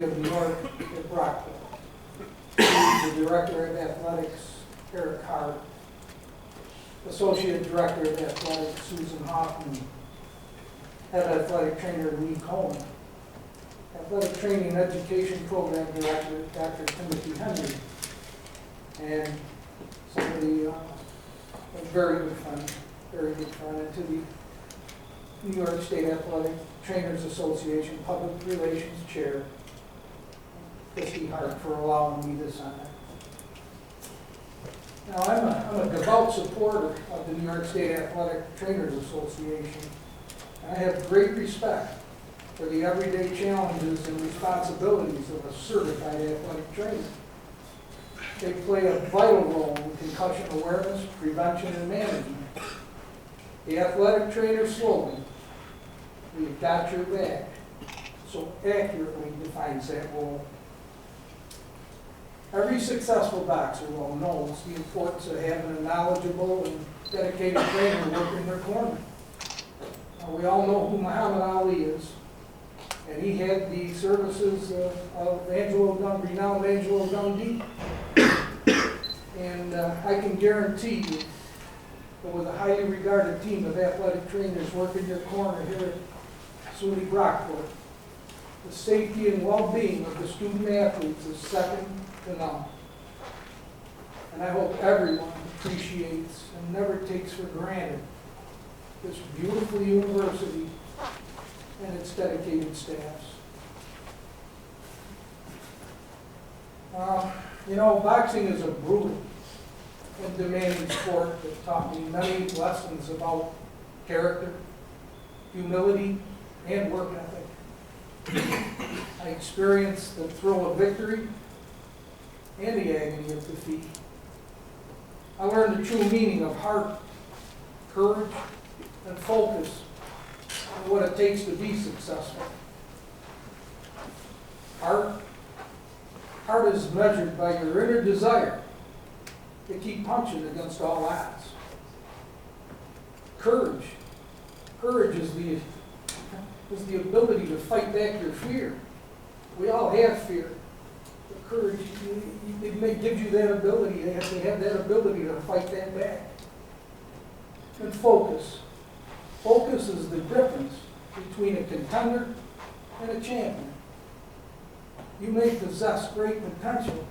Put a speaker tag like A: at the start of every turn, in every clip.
A: of New York at Brockport. The Director of Athletics, Erick Hart. Associate Director of Athletics, Susan Hoffman. Head Athletic Trainer, Lee Cohen. Athletic Training and Education Program Director, Dr. Timothy Henry. And somebody, a very good friend, and to the New York State Athletic Trainers Association Public Relations Chair, Kristy Hart, for allowing me this honor. Now, I'm a devout supporter of the New York State Athletic Trainers Association. I have great respect for the everyday challenges and responsibilities of a certified athletic trainer. They play a vital role in concussion awareness, prevention, and management. The athletic trainer slogan, "We've got your back," so accurately defines that role. Every successful boxer well knows the importance of having a knowledgeable and dedicated trainer work in their corner. We all know who Muhammad Ali is, and he had the services of renowned Angelo Dundee. And I can guarantee you that with a highly regarded team of athletic trainers working your corner here at SUNY Brockport, the safety and well-being of the student athletes is second to none. And I hope everyone appreciates and never takes for granted this beautiful university and its dedicated staffs. Boxing is a brutal and demanding sport that taught me many lessons about character, humility, and work ethic. I experienced the thrill of victory and the agony of defeat. I learned the true meaning of heart, courage, and focus on what it takes to be successful. Heart is measured by your inner desire to keep punching against all odds. Courage is the ability to fight back your fear. We all have fear. But courage, it gives you that ability. You have to have that ability to fight that back. And focus. Focus is the difference between a contender and a champion. You may possess great potential,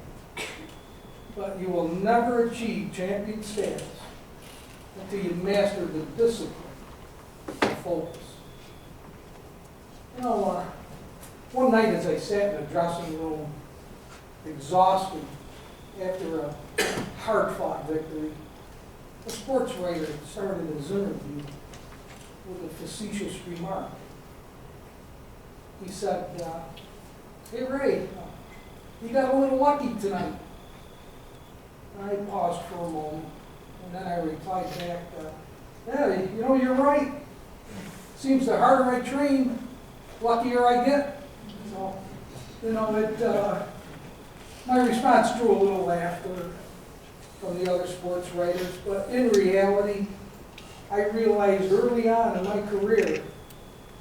A: but you will never achieve champion status until you master the discipline of focus. One night as I sat in a dressing room, exhausted after a hard-fought victory, a sports writer started his interview with a facetious remark. He said, "Hey Ray, you got a little lucky tonight." I paused for a moment, and then I replied back, "Yeah, you're right. Seems the harder I train, luckier I get." So, my response drew a little laughter from the other sports writers, but in reality, I realized early on in my career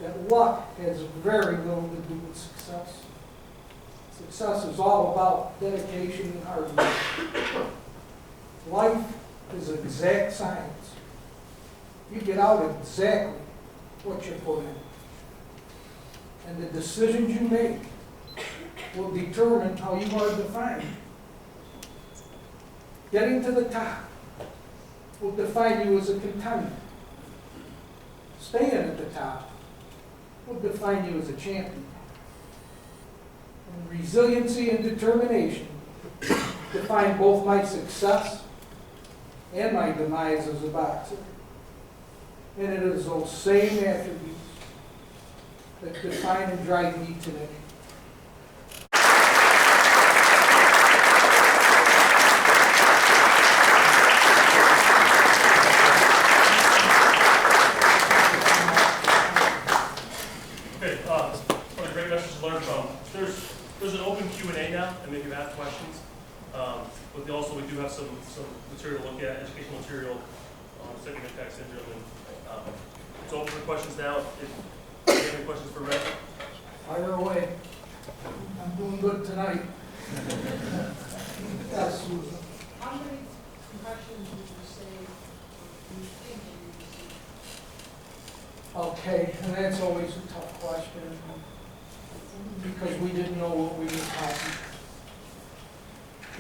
A: that luck has very little to do with success. Success is all about dedication and hard work. Life is exact science. You get out exactly what you put in. And the decisions you make will determine how you are defined. Getting to the top will define you as a contender. Staying at the top will define you as a champion. And resiliency and determination define both my success and my demise as a boxer. And it is those same attributes that define and drive me today.
B: One of the great messages to learn from. There's an open Q&A now, and maybe you have questions. But we do have some material to look at, educational material on second impact syndrome. And it's open for questions now. If you have any questions for Ray?
A: Fire away. I'm doing good tonight. Yes, Susan.
C: How many concussions would you say you think you received?
A: Okay, and that's always a tough question, because we didn't know what we were counting.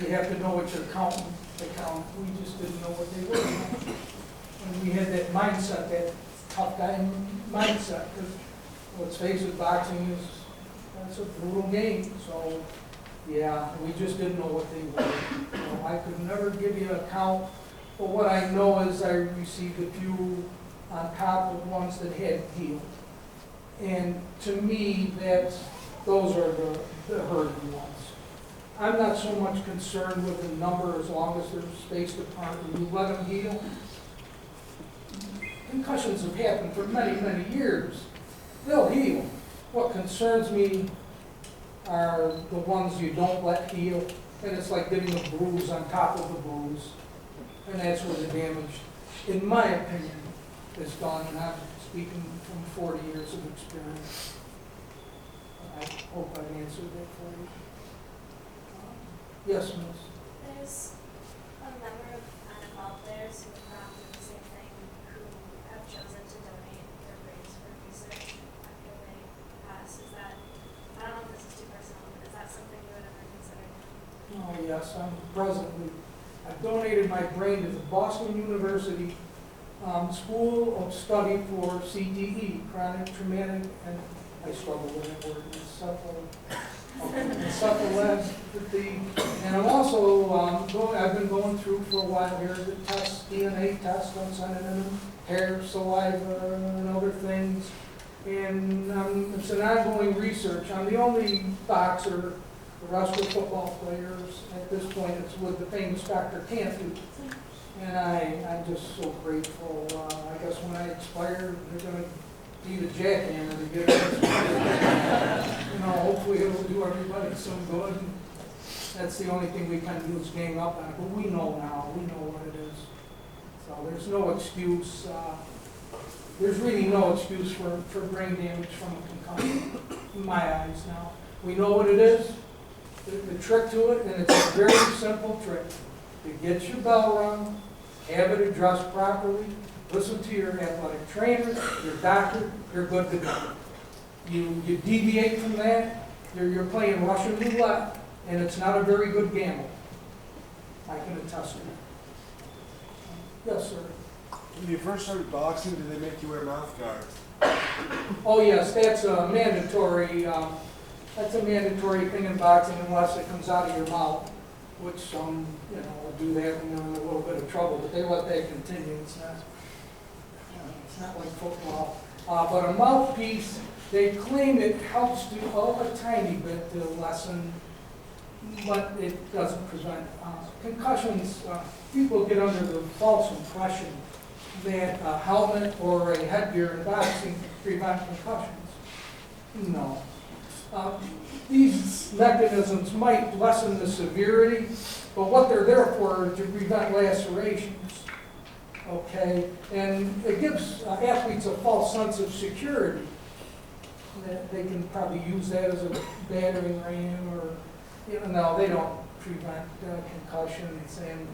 A: You have to know what you're counting to count. We just didn't know what they were. And we had that mindset, that tough guy mindset, because let's face it, boxing that's a brutal game. So, yeah, we just didn't know what they were. You know, I could never give you a count, but what I know is I received a few on top of ones that had healed. And to me, those are the hurting ones. I'm not so much concerned with the number as long as they're spaced apart and you let them heal. Concussions have happened for many, many years. They'll heal. What concerns me are the ones you don't let heal, and it's like getting a bruise on top of a bruise. And that's where the damage, in my opinion, is done, and I'm speaking from 40 years of experience. I hope I've answered that for you. Yes, Miss?
D: There's a number of NFL players who have gone through the same thing, who have chosen to donate their brains for research after they pass. Is that, I don't know if this is too personal, but is that something you would ever consider?
A: Oh, yes, I've donated my brain to the Boston University School of Study for CTE, chronic traumatic, and I struggle with that word, encephalopathy. And I'm also, I've been going through for a while here the test, DNA test, I'm sending in hair, saliva, and other things. And it's an ongoing research. I'm the only boxer, the rest are football players. At this point, it's with the famous Dr. Cantu. And I'm just so grateful. I guess when I expire, they're going to need a jackhammer to get it. You know, hopefully it'll do everybody some good. That's the only thing we kind of use gang up on. But we know now. We know what it is. So there's no excuse. There's really no excuse for brain damage from a concussion, in my eyes now. We know what it is. The trick to it, and it's a very simple trick. You get your bell rung, have it addressed properly, listen to your athletic trainer, your doctor, you're good to go. You deviate from that, you're playing Russian roulette, and it's not a very good gamble. I can attest to that. Yes, sir.
E: When you first started boxing, did they make you wear mouth guards?
A: Oh, yes, that's a mandatory. That's a mandatory thing in boxing unless it comes out of your mouth, which some, will do that when they're in a little bit of trouble, but they let that continue. It's not like football. But a mouthpiece, they claim it helps do a tiny bit to lessen, but it doesn't prevent concussions. People get under the false impression that a helmet or a headgear in boxing prevent concussions. No. These mechanisms might lessen the severity, but what they're there for is to prevent lacerations. Okay? And it gives athletes a false sense of security. That they can probably use that as a battering ram, or, no, they don't prevent concussions. And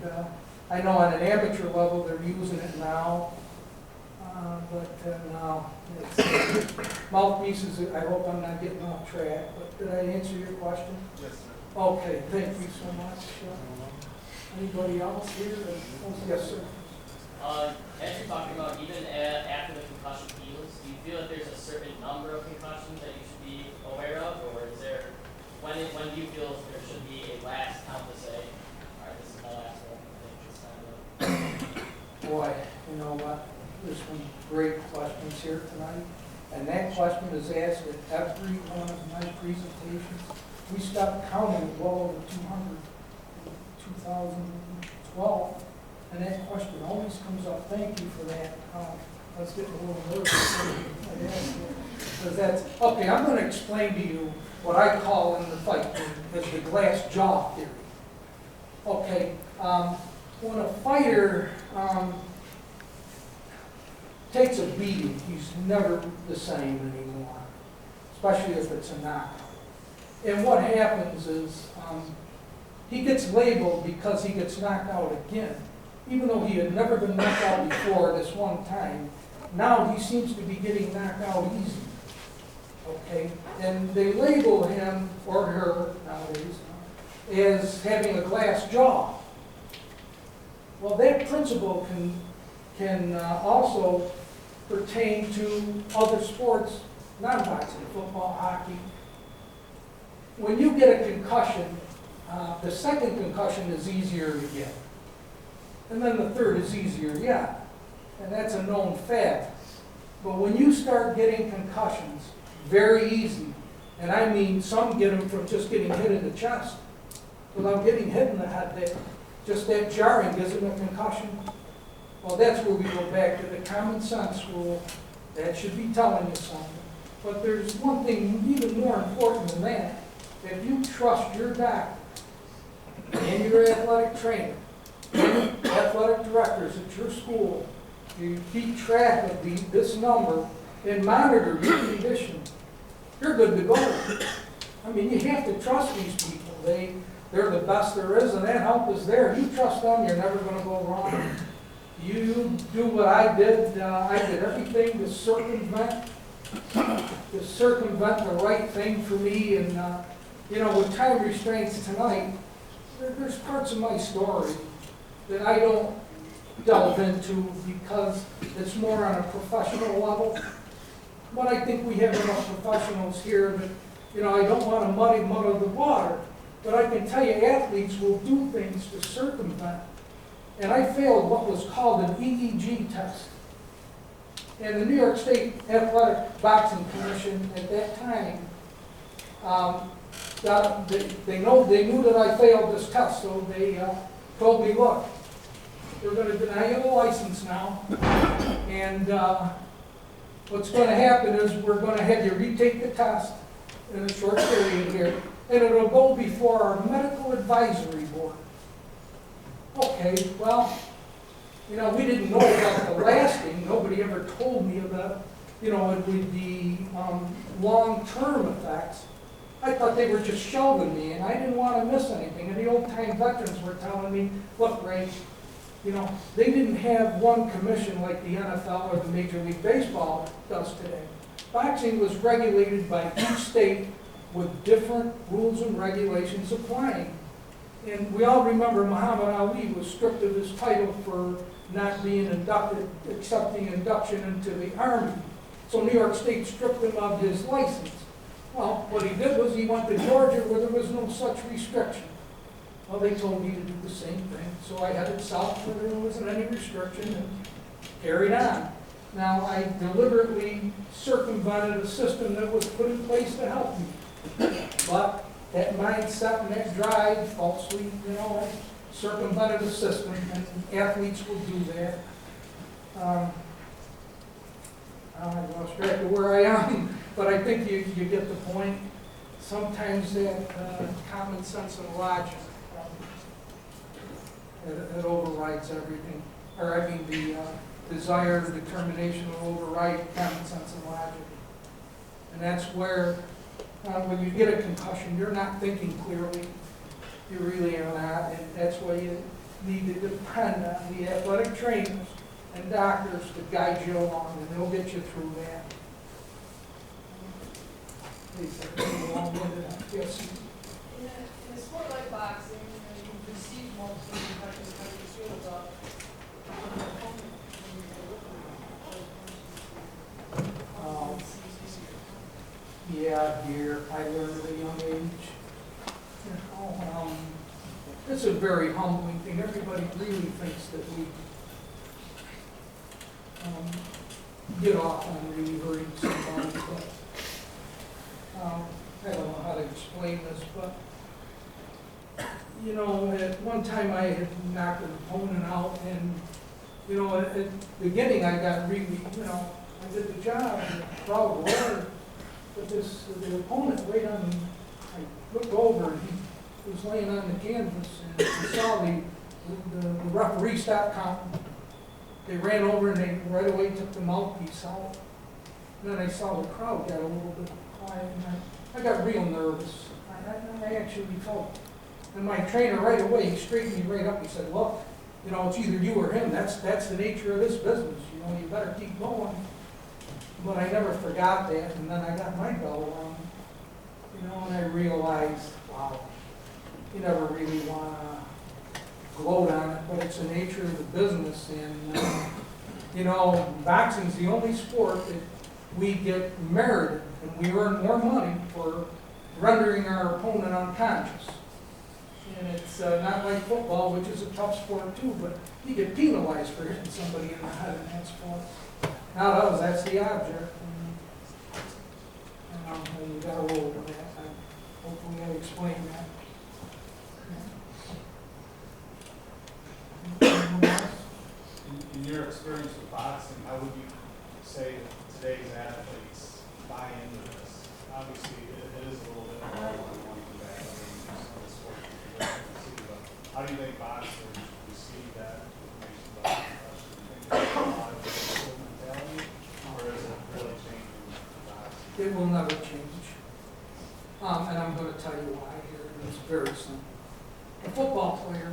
A: I know on an amateur level they're using it now. But no, it's mouthpieces. I hope I'm not getting off track. But did I answer your question?
E: Yes, sir.
A: Okay, thank you so much. Anybody else here? Yes, sir.
F: As you're talking about, even after the concussion heals, do you feel that there's a certain number of concussions that you should be aware of, or is there when do you feel there should be a last count to say, all right, this is my last one? I think it's time to.
A: Boy, you know what? There's some great questions here tonight, and that question is asked at every one of my presentations. We stopped counting well over 200 in 2012, and that question always comes up. Thank you for that. I was getting a little nervous. Because that's, okay, I'm going to explain to you what I call in the fight as the glass jaw theory. Okay, when a fighter takes a beating, he's never the same anymore, especially if it's a knockout. And what happens is, he gets labeled because he gets knocked out again. Even though he had never been knocked out before this one time, now he seems to be getting knocked out easy. Okay? And they label him, or her nowadays, as having a glass jaw. Well, that principle can also pertain to other sports, non-boxing, football, hockey. When you get a concussion, the second concussion is easier to get. And then the third is easier yet. And that's a known fact. But when you start getting concussions, very easy, and I mean some get them from just getting hit in the chest, without getting hit in the head, just that jarring gives them a concussion. Well, that's where we go back to the common sense rule. That should be telling you something. But there's one thing even more important than that. If you trust your doctor and your athletic trainer, and athletic directors at your school, you keep track of this number and monitor your condition, you're good to go. I mean, you have to trust these people. They're the best there is, and that help is there. You trust them, you're never going to go wrong. You do what I did. I did everything to circumvent the right thing for me. And with time restraints tonight, there's parts of my story that I don't delve into because it's more on a professional level. But I think we have enough professionals here that, I don't want to muddy the water. But I can tell you athletes will do things to circumvent. And I failed what was called an EEG test. And the New York State Athletic Boxing Commission at that time, they knew that I failed this test, so they told me, look, we're going to deny you the license now, and what's going to happen is we're going to have you retake the test in a short period here, and it'll go before our medical advisory board. Okay, well, we didn't know about the lasting. Nobody ever told me about, it would be long-term effects. I thought they were just shelving me, and I didn't want to miss anything. And the old-time veterans were telling me, look, Ray, they didn't have one commission like the NFL or the Major League Baseball does today. Boxing was regulated by each state with different rules and regulations applying. And we all remember Muhammad Ali was stripped of his title for not being inducted, accepting induction into the Army. So New York State stripped him of his license. Well, what he did was he went to Georgia where there was no such restriction. Well, they told me to do the same thing. So I headed south where there wasn't any restriction and carried on. Now, I deliberately circumvented a system that was put in place to help me. But that mindset and that drive falsely, circumvented a system, and athletes will do that. I lost track of where I am, but I think you get the point. Sometimes that common sense and logic, it overrides everything. Or the desire, the determination will override common sense and logic. And that's where, when you get a concussion, you're not thinking clearly. You really are not, and that's why you need to depend on the athletic trainers and doctors to guide you along, and they'll get you through that. Please, yes.
C: In a sport like boxing, you've received multiple concussions, how do you feel about your opponent when you
A: Yeah, dear, I learned at a young age. It's a very humbling thing. Everybody really thinks that we get off on really hurting somebody, but I don't know how to explain this, but at one time I had knocked an opponent out, and at the beginning I got really, I did the job, and the crowd roared. But the opponent right on, I looked over and he was laying on the canvas, and I saw the referee stop counting. They ran over and they right away took the mouthpiece out. And then I saw the crowd got a little bit quiet, and I got real nervous. I actually felt, and my trainer right away, he straightened me right up, he said, look, you know, it's either you or him, that's the nature of this business, you know, you better keep going. But I never forgot that, and then I got my bell rung, you know, and I realized, wow, you never really want to gloat on it, but it's the nature of the business, and, you know, boxing's the only sport that we get merited, and we earn more money for rendering our opponent unconscious. And it's not like football, which is a tough sport too, but you get penalized for hitting somebody in the head in that sport. Now that's the object, and you got to roll with that. Hopefully I explained that. Anyone else?
G: In your experience with boxing, how would you say that today's athletes buy into this? Obviously, it is a little bit more than one to that, some of the sports you can see, but how do you think boxers receive that information about concussion? Do you think there's a lot of mentality, or is it really changing boxing?
A: It will never change. And I'm going to tell you why here, and it's very simple. A football player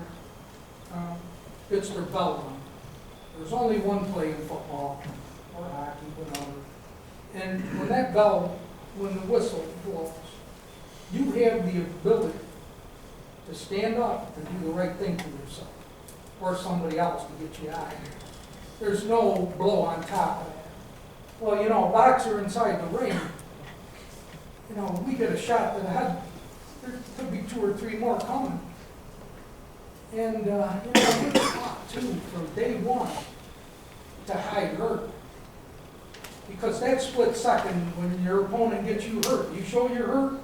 A: gets their bell rung. There's only one play in football, or hockey, whatever. And when that bell, when the whistle blows, you have the ability to stand up and do the right thing for yourself, or somebody else to get you out of here. There's no blow on top of that. Well, you know, a boxer inside the ring, you know, we get a shot to the head, there could be 2 or 3 more coming. And, you know, we're taught too from day one to hide hurt. Because that split second when your opponent gets you hurt, you show you're hurt,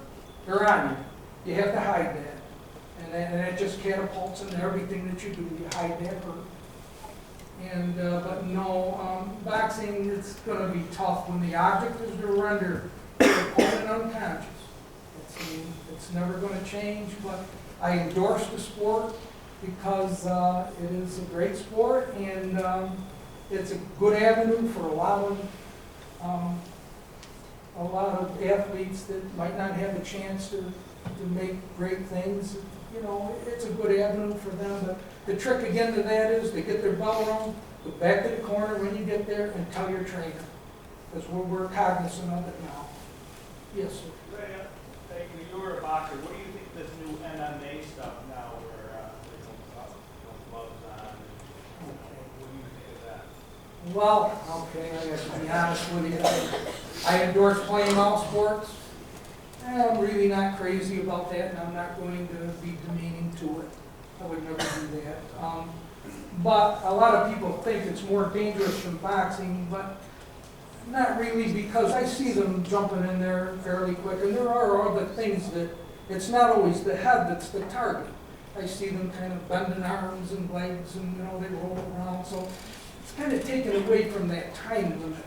A: they're on you. You have to hide that. And that just catapults into everything that you do, you hide that hurt. And, but no, boxing, it's going to be tough when the object is to render your opponent unconscious. It's never going to change, but I endorse the sport because it is a great sport, and it's a good avenue for a lot of athletes that might not have a chance to make great things. You know, it's a good avenue for them. But the trick again to that is they get their bell rung, go back to the corner when you get there and tell your trainer, because we're cognizant of it now. Yes, sir.
G: You were a boxer. What do you think of this new MMA stuff now, where they don't gloves on? What do you think of that?
A: Well, okay, I have to be honest with you. I endorse playing all sports. I'm really not crazy about that, and I'm not going to be demeaning to it. I would never do that. But a lot of people think it's more dangerous than boxing, but not really, because I see them jumping in there fairly quick, and there are other things that, it's not always the head that's the target. I see them kind of bending arms and legs, and you know, they roll around, so it's kind of taken away from that time limit.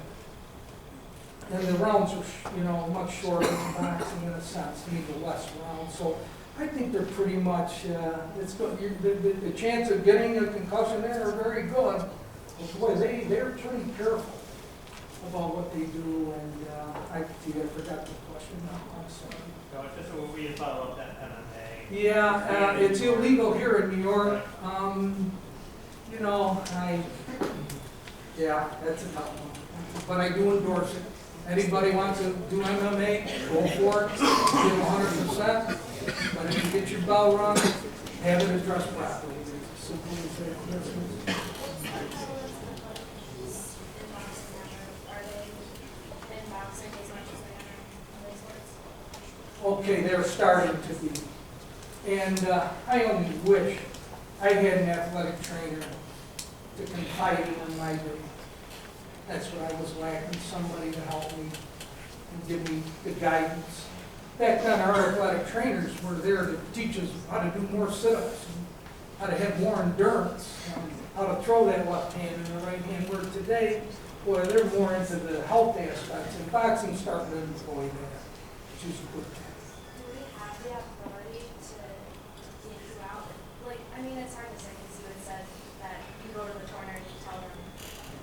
A: And the rounds are, you know, much shorter than boxing in a sense, even less rounds. So I think they're pretty much, it's good. The chance of getting a concussion there are very good. But boy, they're pretty careful about what they do. And I forgot the question now. I'm sorry.
H: No, it's just what we follow up that MMA.
A: Yeah, it's illegal here in New York. You know, yeah, that's a tough one. But I do endorse it. Anybody wants to do MMA, go for it, give 100%. But if you get your bell rung, have it addressed properly. It's simple as that. Okay, they're starting to be. And I only wish I had an athletic trainer to confide in my day. That's what I was lacking, somebody to help me and give me the guidance. Back then, our athletic trainers were there to teach us how to do more sit-ups, and how to have more endurance, and how to throw that left hand and the right hand. Where today, boy, they're more into the health aspects, and boxing's starting to employ that, which is a good thing.
D: Do we have the authority to get you out? Like, I mean, it's hard to say because you had said that you go to the corner and you tell them,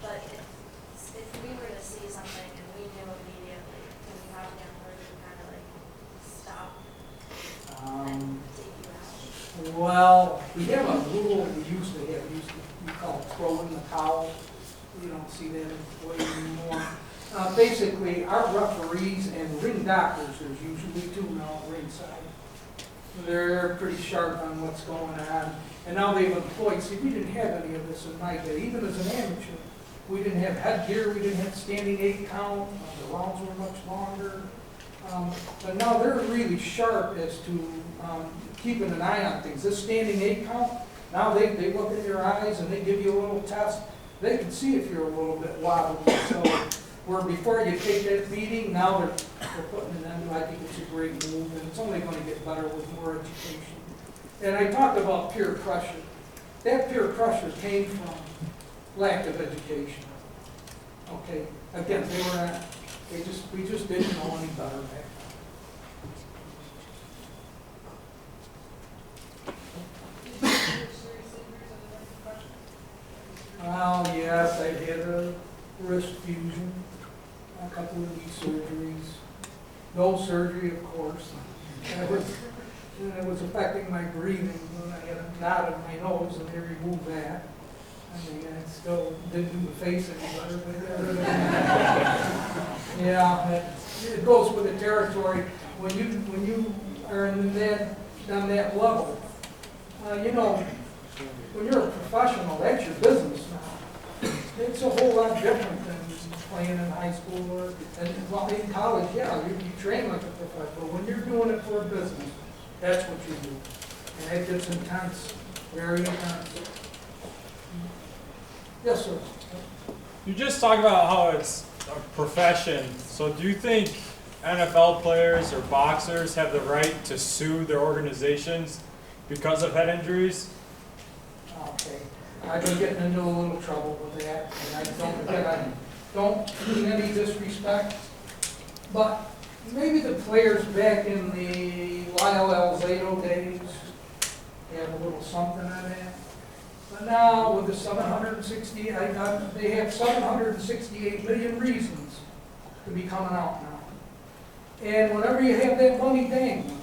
D: but if we were to see something and we knew immediately, do we have the authority to kind of like stop?
A: Well, we have a rule we used to have, we call it throwing the towel. You don't see that way anymore. Basically, our referees and ring doctors, there's usually two now at ringside. They're pretty sharp on what's going on. And now they've employed, see, we didn't have any of this in my day, even as an amateur. We didn't have headgear, we didn't have standing 8 count, the rounds were much longer. But now they're really sharp as to keeping an eye on things. This standing 8 count, now they look at your eyes and they give you a little test. They can see if you're a little bit wobbly. So where before you take that beating, now they're putting it in. I think it's a great move, and it's only going to get better with more education. And I talked about peer pressure. That peer pressure came from lack of education. Okay, again, we just didn't know any better back then. Well, yes, I had a wrist fusion, a couple of knee surgeries, no surgery, of course. It was affecting my breathing when I had a knot in my nose, and they removed that. I mean, I still didn't do the face any better, but yeah, it goes with the territory. When you are in on that level, you know, when you're a professional, that's your business now. It's a whole lot different than playing in high school or in college. Yeah, you train like a professional. When you're doing it for a business, that's what you do. And it gets intense, very intense. Yes, sir.
I: You just talked about how it's a profession. So do you think NFL players or boxers have the right to sue their organizations because of head injuries?
A: Okay. I've been getting into a little trouble with that, and I don't mean any disrespect, but maybe the players back in the Lyle Alzado days have a little something on that. But now with the 760, they have 768 million reasons to be coming out now. And whenever you have that money dangling,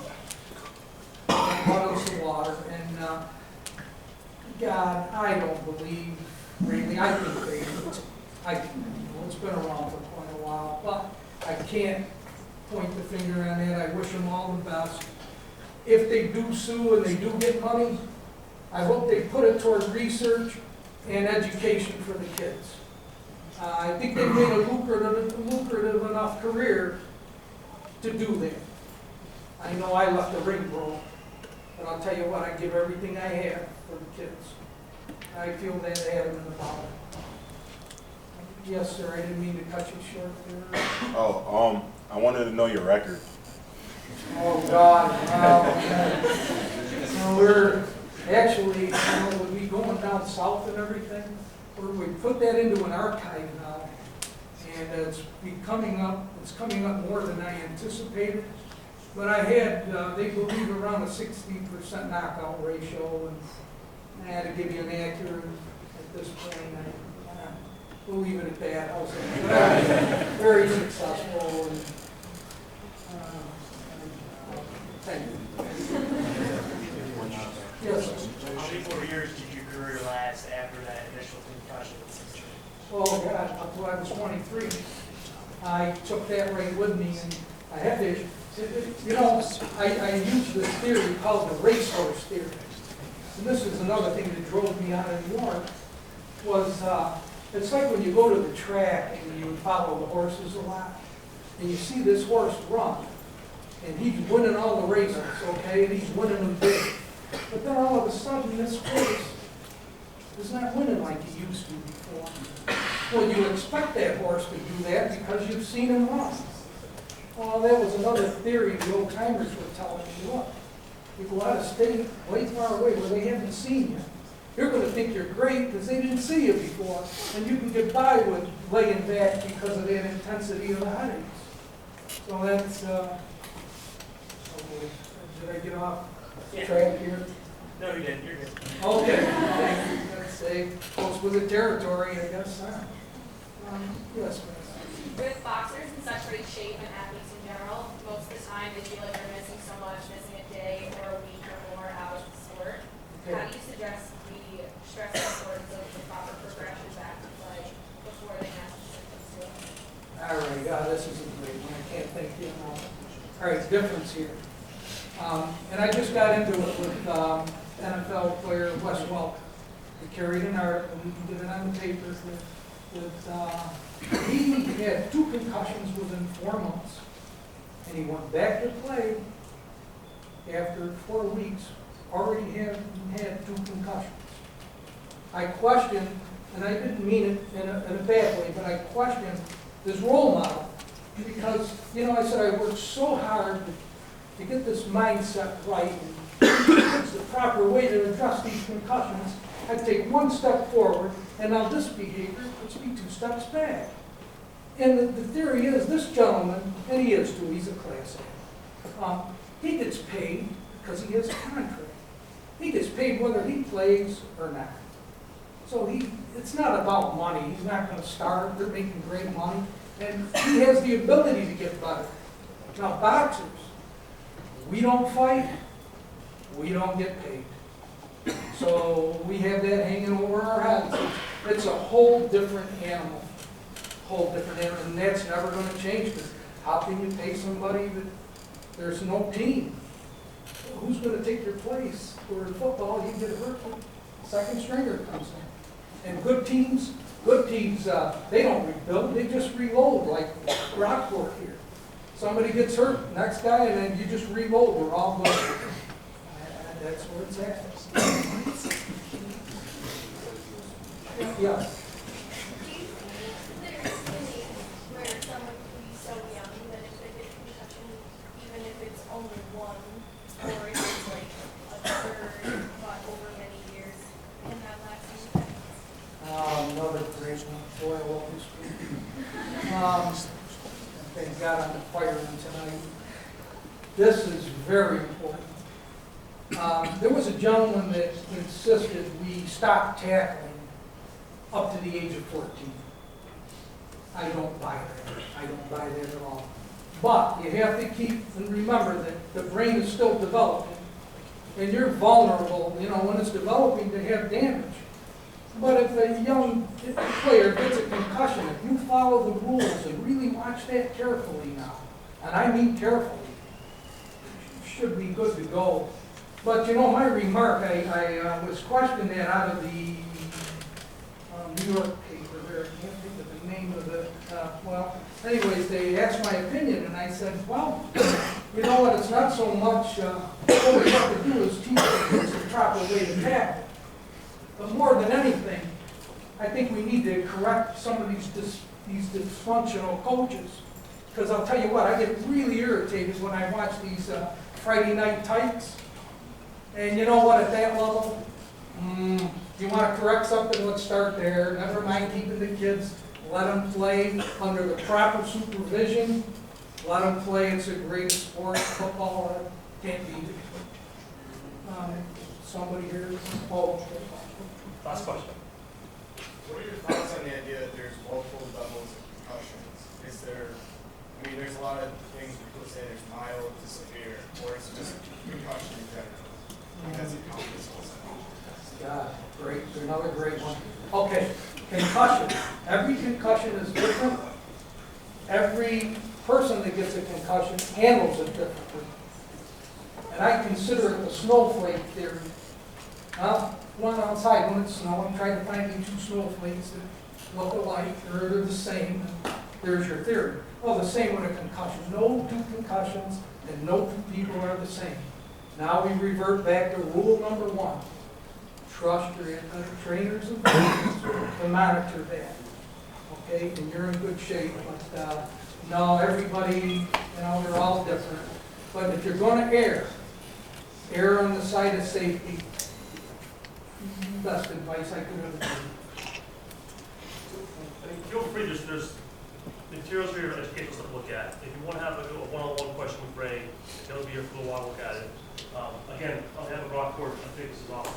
A: it boils the water. And God, I don't believe, really, I think they do. It's been around for quite a while, but I can't point the finger on that. I wish them all the best. If they do sue and they do get money, I hope they put it toward research and education for the kids. I think they've made a lucrative enough career to do that. I know I left the ring broke, but I'll tell you what, I give everything I have for the kids. I feel that adamant about it. Yes, sir, I didn't mean to cut you short there.
J: Oh, I wanted to know your record.
A: Oh, God, well, we're actually, with me going down south and everything, we put that into an archive now, and it's coming up more than I anticipated. But I had, they believe around a 60% knockout ratio, and I had to give you an accurate at this point. We'll leave it at that. I was very successful. And, thank you. Yes, sir.
H: How many more years did your career last after that initial concussion?
A: Oh, God, up until I was 23. I took that right with me, and I had to, you know, I used this theory called the racehorse theory. And this is another thing that drove me out of New York, was it's like when you go to the track and you follow the horses a lot, and you see this horse run, and he's winning all the races, okay, and he's winning them big. But then all of a sudden, this horse is not winning like he used to before. Well, you expect that horse to do that because you've seen him run. Well, that was another theory the old timers were telling me. Look, you go out of state, way far away where they haven't seen you. You're going to think you're great because they didn't see you before, and you can get by with laying back because of that intensity of the headaches. So that's, did I get off track here?
H: No, you didn't. You're good.
A: Okay, thank you. Let's say, close with the territory, I guess. Yes, ma'am.
K: With boxers in such great shape and athletes in general, most of the time they feel like they're missing so much, missing a day or a week or more out of the sport.
A: difference here. And I just got into it with NFL player Wes Welker. He carried an article, he did it on the paper, he had 2 concussions within 4 months. And he went back to play after 4 weeks, already had 2 concussions. I questioned, and I didn't mean it in a bad way, but I questioned this role model. Because, you know, I said I worked so hard to get this mindset right, and it's the proper way to address these concussions. I take 1 step forward, and now this behavior puts me 2 steps back. And the theory is this gentleman, and he is too, he's a class A, he gets paid because he has a contract. He gets paid whether he plays or not. So it's not about money. He's not going to starve. They're making great money. And he has the ability to get better. Now, boxers, we don't fight, we don't get paid. So we have that hanging over our heads. It's a whole different animal. And that's never going to change. Because how can you pay somebody that there's no team? Who's going to take your place? Or in football, you get hurt, second stringer comes in. And good teams, they don't rebuild, they just reload, like Brockport here. Somebody gets hurt, next guy, and then you just reload, we're all good. That's where it's at. Yes.
D: Do you think there's a need where someone can be so young that if they get concussion, even if it's only 1, or if it's like a third, but over many years, can have lasting effects?
A: Another great one, boy, what we speak. Thank God I'm the fireman tonight. This is very important. There was a gentleman that insisted we stop tackling up to the age of 14. I don't buy that. I don't buy that at all. But you have to keep and remember that the brain is still developing, and you're vulnerable, you know, when it's developing to have damage. But if a young player gets a concussion, if you follow the rules and really watch that carefully now, and I mean carefully, you should be good to go. But you know, my remark, I was questioned that out of the New York paper there. I can't think of the name of it. Well, anyways, they asked my opinion, and I said, well, you know what, it's not so much, what we have to do is teach them the proper way to tackle. But more than anything, I think we need to correct some of these dysfunctional coaches. Because I'll tell you what, I get really irritated when I watch these Friday night types. And you know what, at that level, you want to correct something, let's start there. Never mind keeping the kids, let them play under the proper supervision. Let them play, it's a great sport, football, can't beat it. Somebody here,
B: Last question.
E: What are your thoughts on the idea that there's multiple levels of concussions? Is there, I mean, there's a lot of things people say there's mild to severe, or it's just concussion in general. That's a complex
A: God, great, another great one. Okay, concussion. Every concussion is different. Every person that gets a concussion handles it differently. And I consider it the snowflake theory. One outside when it's snowing, try to find you 2 snowflakes that look alike, or they're the same, and there's your theory. Well, the same with a concussion. No 2 concussions and no 2 people are the same. Now we revert back to rule number 1. Trust your trainers and coaches to monitor that. Okay, and you're in good shape. But no, everybody, you know, they're all different. But if you're going to err on the side of safety. Best advice I could have given.
B: Feel free, there's materials for your educational stuff to look at. If you want to have a one-on-one question with Ray, he'll be here for a little while to look at it. Again, on behalf of Brockport, I think this is awesome.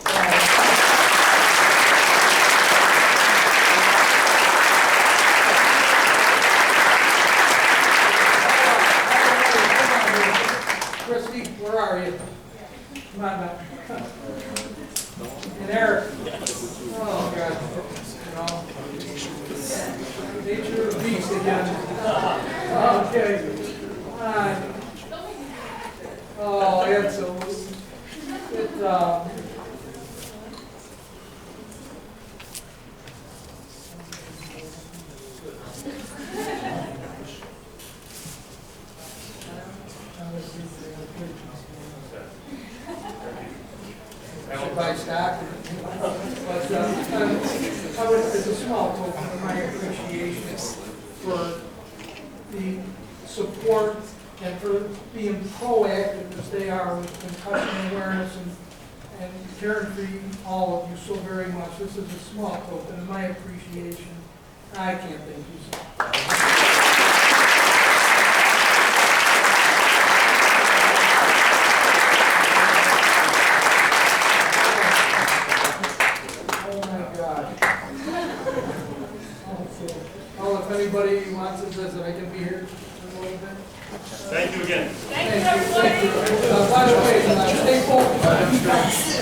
A: Kristy, where are you? Come on back. And Erick. Oh, God. You know, nature of the beast again. Okay. Oh, absolutely. It, should buy stock. But it's a small token of my appreciation for the support and for being proactive as they are with concussion awareness and caring for all of you so very much. This is a small token of my appreciation. I can't thank you so. Oh my God. Okay. Well, if anybody wants to visit, I can be here for a little bit.
B: Thank you again.
K: Thank you, everybody.
A: By the way, stay focused.